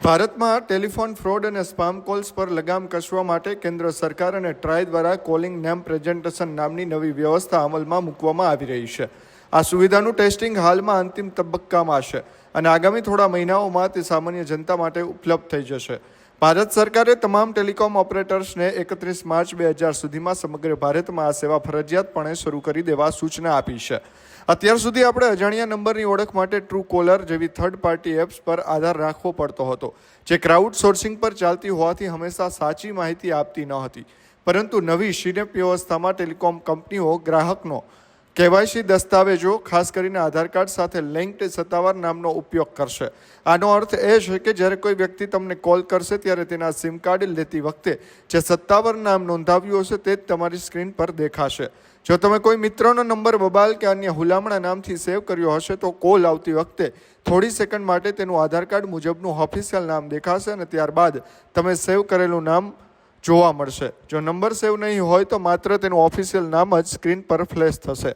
ભારતમાં telephone fraud અને spam calls પર લગામ કસવા માટે કેન્દ્ર સરકાર અને ટ્રાય દ્વારા કોલિંગ નેમ પ્રેઝન્ટેશન નામની નવી વ્યવસ્થા અમલમાં મૂકવામાં આવી રહી છે। આ સુવિધાનું ટેસ્ટિંગ હાલમાં અંતિમ તબક્કામાં છે અને આગામી થોડા મહિનાઓમાં તે સામાન્ય જનતા માટે ઉપલબ્ધ થઈ જશે। ભારત સરકારે તમામ ટેલિકોમ ઓપરેટર્સને 31 માર્ચ 2000 સુધીમાં સમગ્ર ભારતમાં આ સેવા ફરજિયાતપણે શરૂ કરી દેવા સૂચના આપી છે। અત્યાર સુધી આપણે અજાણ્યા નંબરની ઓળખ માટે ટ્રુ કોલર જેવી થર્ડ પાર્ટી એપ્સ પર આધાર રાખવો પડતો હતો, જે ક્રાઉડ સોર્સિંગ પર ચાલતી હોવાથી હંમેશા સાચી માહિતી આપતી ન હતી। પરંતુ નવી સીનેપ વ્યવસ્થામાં ટેલિકોમ કંપનીઓ ગ્રાહકનો કેવાયસી દસ્તાવેજો, ખાસ કરીને આધાર કાર્ડ સાથે લિંક્ડ સત્તાવાર નામનો ઉપયોગ કરશે। આનો અર્થ એ છે કે જ્યારે કોઈ વ્યક્તિ તમને કોલ કરશે ત્યારે તેના સિમ કાર્ડ લેતી વખતે જે સત્તાવાર નામ નોંધાવ્યું હશે તે જ તમારી સ્ક્રીન પર દેખાશે। જો તમે કોઈ મિત્રનો નંબર બબાલ કે અન્ય હુલામણા નામથી સેવ કર્યો હશે તો કોલ આવતી વખતે થોડી સેકન્ડ માટે તેનું આધાર કાર્ડ મુજબનું ઓફિશિયલ નામ દેખાશે અને ત્યારબાદ તમે સેવ કરેલું નામ જોવા મળશે। જો નંબર સેવ નહીં હોય તો માત્ર તેનું ઓફિશિયલ નામ જ સ્ક્રીન પર ફ્લેશ થશે।